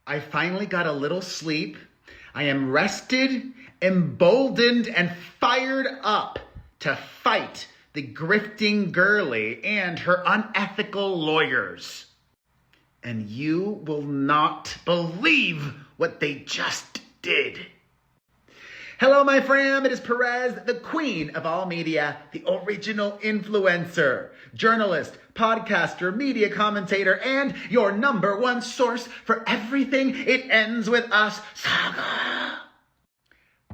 I finally got a little sleep. I am rested, emboldened, and fired up to fight the grifting girly and her unethical lawyers. And you will not believe what they just did. Hello, my fam. It is Perez, the queen of all media, the original influencer, journalist, podcaster, media commentator, and your number one source for everything It Ends With Us saga.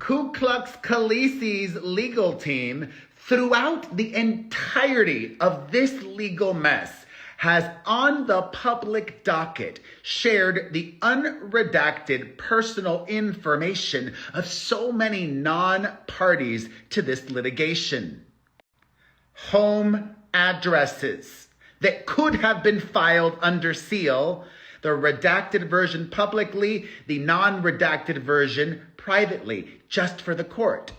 Ku Klux Khalisi's legal team, throughout the entirety of this legal mess, has on the public docket shared the unredacted personal information of so many non-parties to this litigation. Home addresses that could have been filed under seal, the redacted version publicly, the non-redacted version privately, just for the court.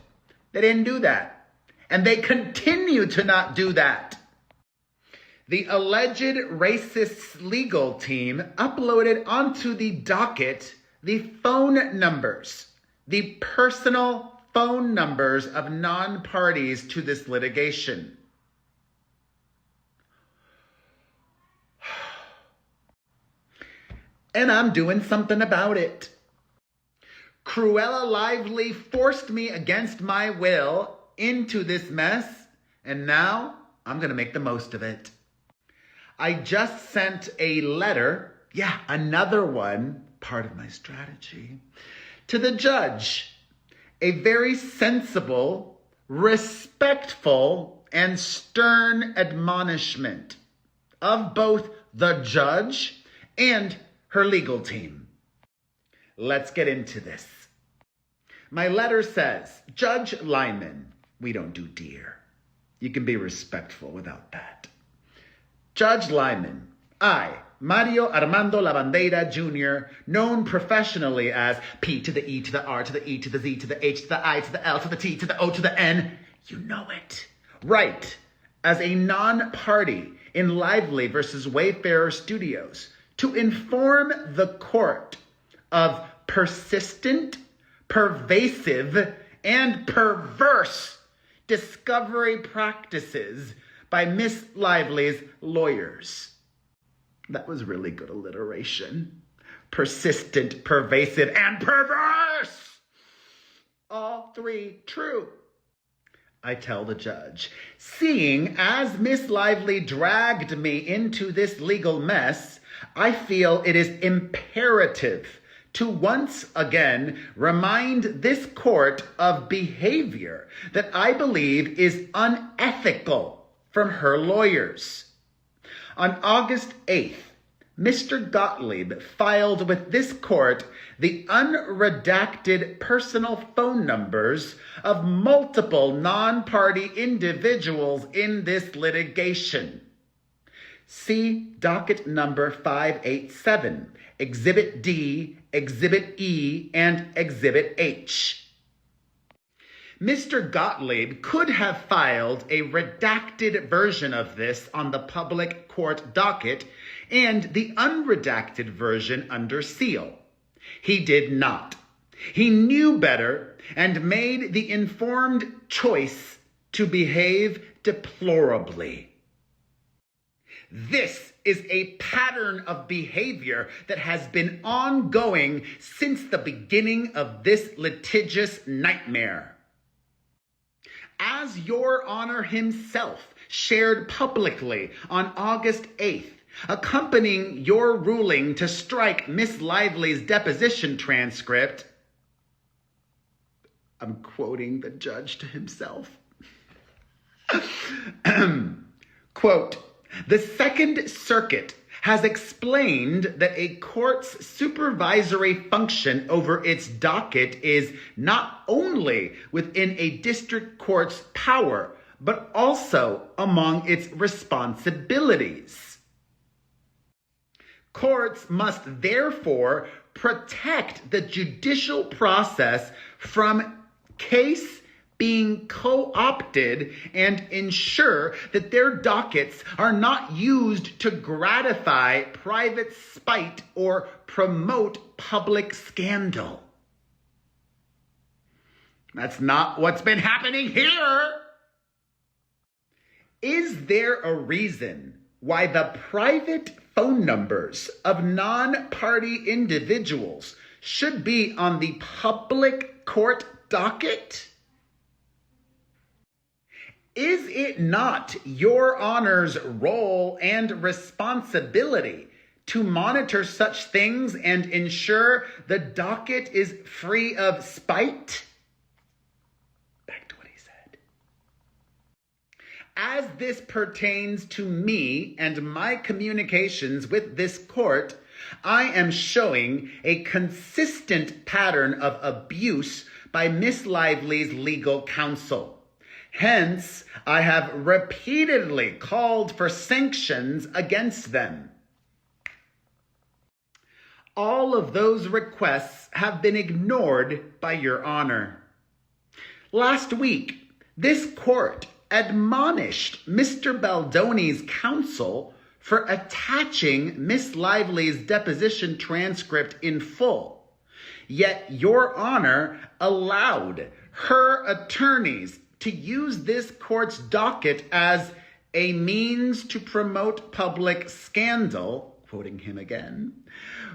They didn't do that. And they continue to not do that. The alleged racist legal team uploaded onto the docket the phone numbers, the personal phone numbers of non-parties to this litigation. And I'm doing something about it. Cruella Lively forced me against my will into this mess, and now I'm going to make the most of it. I just sent a letter, another one, part of my strategy, to the judge. A very sensible, respectful, and stern admonishment of both the judge and her legal team. Let's get into this. My letter says, Judge Lyman, we don't do dear. You can be respectful without that. Judge Lyman, I, Mario Armando Lavandeira Jr., known professionally as P to the E to the R to the E to the Z to the H to the I to the L to the T to the O to the N, you know it. Right, as a non-party in Lively versus Wayfarer Studios, to inform the court of persistent, pervasive, and perverse discovery practices by Miss Lively's lawyers. That was really good alliteration. Persistent, pervasive, and perverse. All three true. I tell the judge, seeing as Miss Lively dragged me into this legal mess, I feel it is imperative to once again remind this court of behavior that I believe is unethical from her lawyers. On August 8th, Mr. Gottlieb filed with this court the unredacted personal phone numbers of multiple non-party individuals in this litigation. See docket number 587, Exhibit D, Exhibit E, and Exhibit H. Mr. Gottlieb could have filed a redacted version of this on the public court docket and the unredacted version under seal. He did not. He knew better and made the informed choice to behave deplorably. This is a pattern of behavior that has been ongoing since the beginning of this litigious nightmare. As Your Honor himself shared publicly on August 8th, accompanying your ruling to strike Miss Lively's deposition transcript, I'm quoting the judge to himself. Quote, the Second Circuit has explained that a court's supervisory function over its docket is not only within a district court's power, but also among its responsibilities. Courts must therefore protect the judicial process from case being co-opted and ensure that their dockets are not used to gratify private spite or promote public scandal. That's not what's been happening here. Is there a reason why the private phone numbers of non-party individuals should be on the public court docket? Is it not your Honor's role and responsibility to monitor such things and ensure the docket is free of spite? Back to what he said. As this pertains to me and my communications with this court, I am showing a consistent pattern of abuse by Miss Lively's legal counsel. Hence, I have repeatedly called for sanctions against them. All of those requests have been ignored by Your Honor. Last week, this court admonished Mr. Baldoni's counsel for attaching Miss Lively's deposition transcript in full. Yet Your Honor allowed her attorneys to use this court's docket as a means to promote public scandal, quoting him again,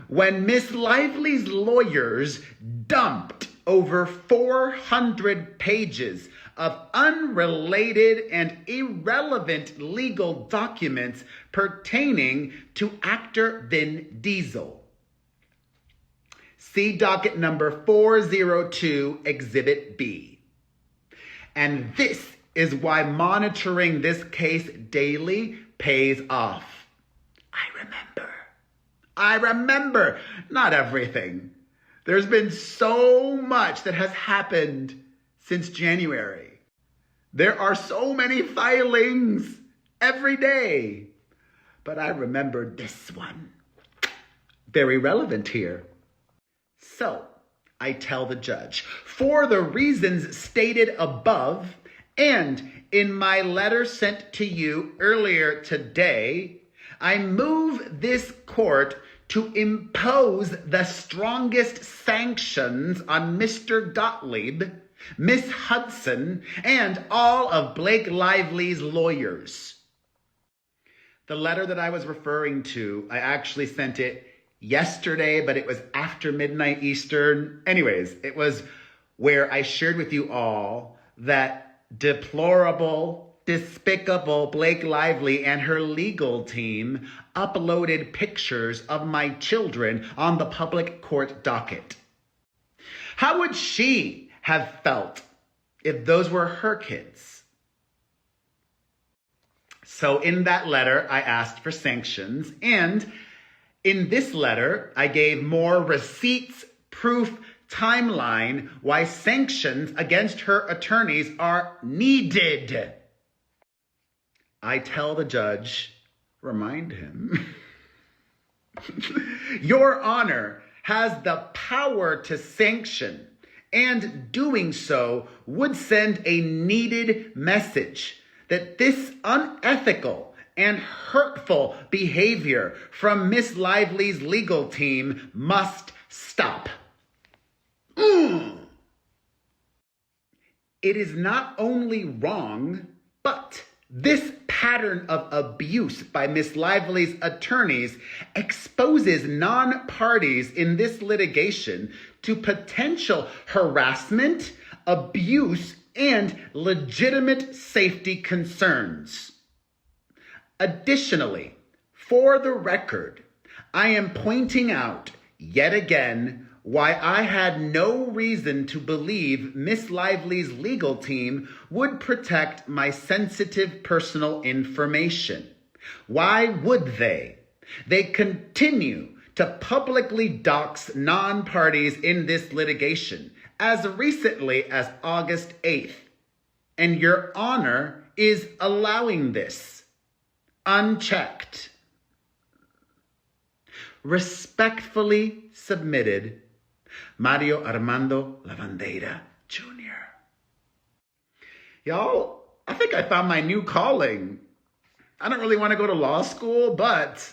when Miss Lively's lawyers dumped over 400 pages of unrelated and irrelevant legal documents pertaining to actor Vin Diesel. See docket number 402, Exhibit B. And this is why monitoring this case daily pays off. I remember, not everything. There's been so much that has happened since January. There are so many filings every day. But I remember this one. Very relevant here. So, I tell the judge, for the reasons stated above and in my letter sent to you earlier today, I move this court to impose the strongest sanctions on Mr. Gottlieb, Miss Hudson, and all of Blake Lively's lawyers. The letter that I was referring to, I actually sent it yesterday, but it was after midnight Eastern. Anyways, it was where I shared with you all that deplorable, despicable Blake Lively and her legal team uploaded pictures of my children on the public court docket. How would she have felt if those were her kids? So in that letter, I asked for sanctions, and in this letter, I gave more receipts, proof, timeline why sanctions against her attorneys are needed. I tell the judge, remind him, Your Honor has the power to sanction, and doing so would send a needed message that this unethical and hurtful behavior from Miss Lively's legal team must stop. It is not only wrong, but this pattern of abuse by Miss Lively's attorneys exposes non-parties in this litigation to potential harassment, abuse, and legitimate safety concerns. Additionally, for the record, I am pointing out yet again why I had no reason to believe Miss Lively's legal team would protect my sensitive personal information. Why would they? They continue to publicly dox non-parties in this litigation as recently as August 8th. And Your Honor is allowing this unchecked. Respectfully submitted, Mario Armando Lavandeira, Jr. Y'all, I think I found my new calling. I don't really want to go to law school, but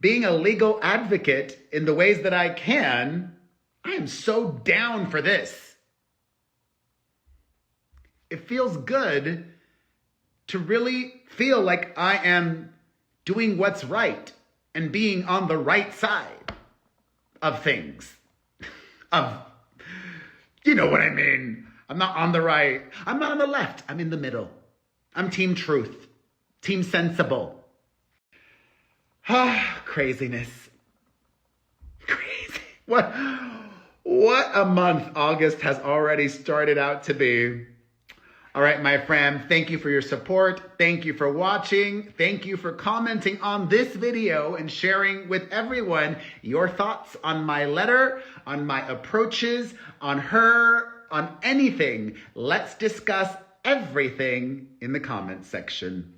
being a legal advocate in the ways that I can, I am so down for this. It feels good to really feel like I am doing what's right and being on the right side of things. You know what I mean. I'm not on the right. I'm not on the left. I'm in the middle. I'm team truth. Team sensible. Craziness. Crazy. What a month August has already started out to be. All right, my friend, thank you for your support. Thank you for watching. Thank you for commenting on this video and sharing with everyone your thoughts on my letter, on my approaches, on her, on anything. Let's discuss everything in the comments section.